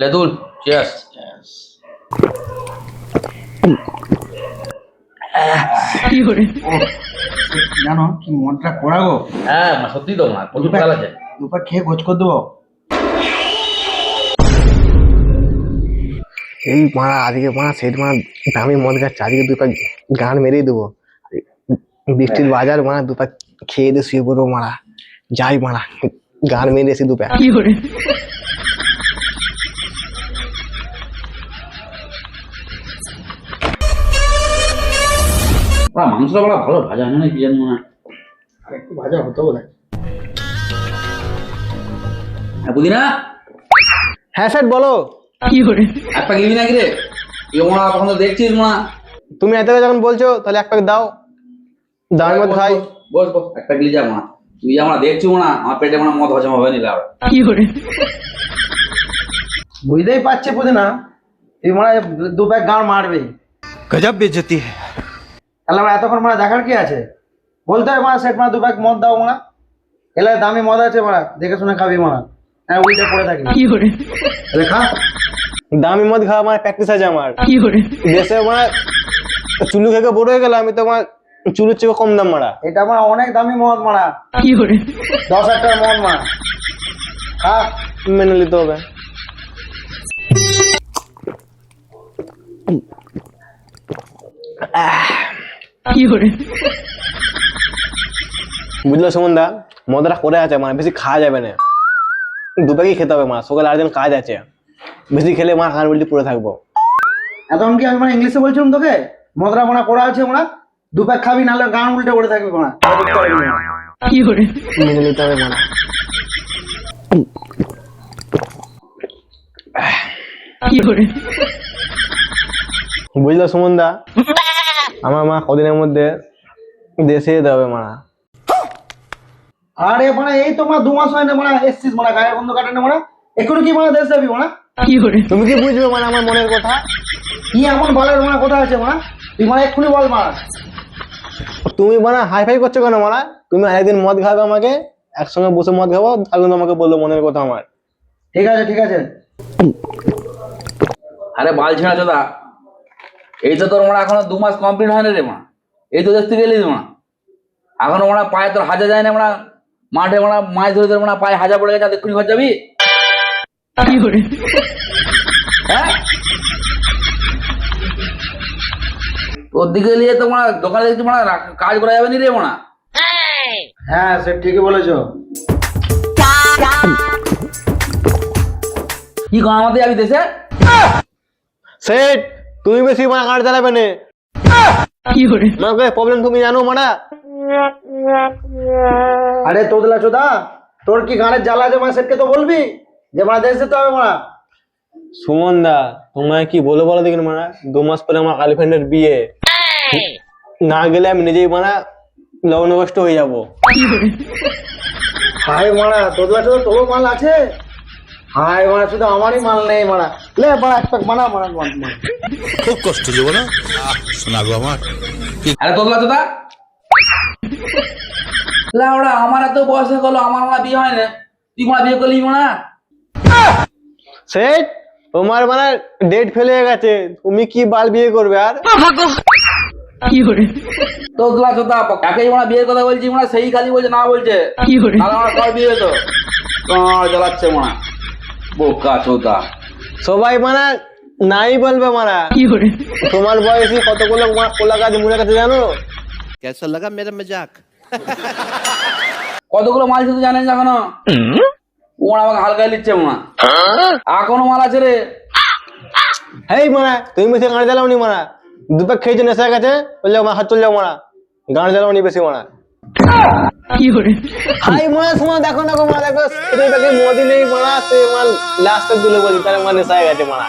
লেদুল cheers. জানো কি মনটা করাবো? হ্যাঁ সত্যি তো না, প্রচুর খেলা আছে। দুপা খেয়ে গোছ করে দেবো। এই মারা আজকে মারা সেট মারা দামি মদ খাচ্ছে, আজকে দুপা গান মেরেই দেবো। বৃষ্টির বাজার মারা দুপা খেয়ে দিয়ে শুয়ে পড়বো মারা। যাই মারা গান মেরে এসে দুপা। মাংসটা বড় ভালো ভাজা হয় না কি জানি মনে হয়। আর একটু ভাজা হতো বোধ হয়। হ্যাঁ পুদিনা, হ্যাঁ স্যার বলো। একটা গিলবি নাকি রে? ইয়ে মোনা তখন তো দেখছিস মোনা। তুমি এত করে যখন বলছো তাহলে এক প্যাক দাও, দামের মধ্যে খাই। বস বস একটা গিলি যা মোনা, তুই আমরা দেখছি মোনা, আমার পেটে মোনা মদ হজম হবে নিলে আবার। বুঝতেই পারছে পুদিনা তুই মনে হয় দু প্যাক গান মারবে। गजब बेइज्जती है। তাহলে আমরা এতক্ষণ মানে দেখার কি আছে? বলতে হয় মানে সেট মানে দু প্যাক মদ দাও মানে। এলে দামি মদ আছে মানে, দেখে শুনে খাবি মানে। হ্যাঁ উল্টে পড়ে থাকি তাহলে খা। দামি মদ খাওয়া আমার প্র্যাকটিস আছে আমার দেশে মানে। চুলু খেয়ে বড় হয়ে গেল, আমি তো আমার চুলের চেয়ে কম দাম মারা। এটা মানে অনেক দামি মদ মারা, 10,000 টাকার মদ মারা। খা। মেনে নিতে হবে। বুঝলো সুমনদা, মদটা করে আছে মানে বেশি খাওয়া যাবে না, দুপাকেই খেতে হবে মা। সকালে আর দিন কাজ আছে, বেশি খেলে মা হাড় উল্টি পড়ে থাকবো। এতক্ষণ কি আমি মানে ইংলিশে বলছিলাম তোকে? মদরা মানে করা আছে মানে, দু প্যাক খাবি নাহলে গান উল্টে পড়ে থাকবি মানে। মেনে নিতে হবে মানে। বুঝলো সুমনদা, আমার মা কদিনের মধ্যে দেশে যেতে হবে মা। আরে মানে এই তো মানে 2 মাস হয় না মানে এসছিস মানে, গায়ের বন্ধ কাটেনি মানে, এখনো কি মানে দেশ যাবি মানে? তুমি কি বুঝবে মানে আমার মনের কথা? কি এমন বলার মানে কথা আছে মানে? তুই মানে এক্ষুনি বল মানে। তুমি মানে হাই ফাই করছো কেন মারা? তুমি একদিন মদ খাবে আমাকে, একসঙ্গে বসে মদ খাবো, তারপর তোমাকে বললো মনের কথা আমার। ঠিক আছে ঠিক আছে। আরে বাল ছেঁড়া চোদা, এই তো তোর মোনা এখনো 2 মাস কমপ্লিট হয় না রে মা। এই তো দেখতে গেলিস মা, এখনো মোনা পায়ে তোর হাজা যায় না মোনা। মাঠে মোনা মাছ ধরে ধরে মোনা পায়ে হাজা পড়ে গেছে, এক্ষুনি ঘর যাবি? হ্যাঁ তোর দিকে নিয়ে তো মোনা দোকানে দেখছি মোনা কাজ করা যাবে নি রে মোনা। হ্যাঁ সে ঠিকই বলেছো। কি কামাতে যাবি দেশে? সেট তুমি বেশি মানে কাট চালাবে না, প্রবলেম তুমি জানো মারা। আরে তোদলা চোদা, তোর কি গানের জ্বালা আছে মানে সেটকে তো বলবি যে মানে দেশ যেতে হবে মানে। সুমন দা তোমায় কি বলো বলো দেখি মারা, 2 মাস পরে আমার গার্লফ্রেন্ডের বিয়ে, না গেলে আমি নিজেই মারা লগ্নগ্রস্ত হয়ে যাবো। হাই মারা তোদলা চোদা, তোরও মাল আছে? হাই মারা শুধু আমারই মাল নেই মারা। লে মারা একটা মানা মারা মারা। খুব কষ্ট দেবো না, শোনাবো আমার। আরে তোদলা চোদা, লাউড়া আমার এত বয়স হয়ে গেলো, আমার মোনা বিয়ে হয় না, তুই মোনা বিয়ে করলি মোনা? সেট তোমার মানে ডেট ফেলে গেছে, তুমি কি বাল বিয়ে করবে আর? তোদলা চোদা, একেই মোনা বিয়ের কথা বলছি মোনা, সেই খালি বলছে না বলছে, তাহলে আমার কয় বিয়ে হতো? জ্বালাচ্ছে মোনা বোকা চোদা। সবাই মানে নাই বলবে মারা। তোমার বয়সী কতগুলো কোলা গাছ মুড়ে গেছে জানো? कैसा लगा मेरा मजाक? কতগুলো মাল শুধু জানেন এখনো? ওরা আমাকে হালকায় নিচ্ছে মোনা, এখনো মাল আছে রে। হেই মারা তুমি বেশি গান জ্বালাও নি মারা, দুপাক খেয়েছো নেশা গেছে, বললে আমার হাত চল যাও মারা, গান জ্বালাও নি বেশি মারা। হাই মারা সময় দেখো না গো মারা, দেখো মোদি নেই মারা, সে মাল লাস্ট দিলে বলি তার মানে নেশা গেছে মারা।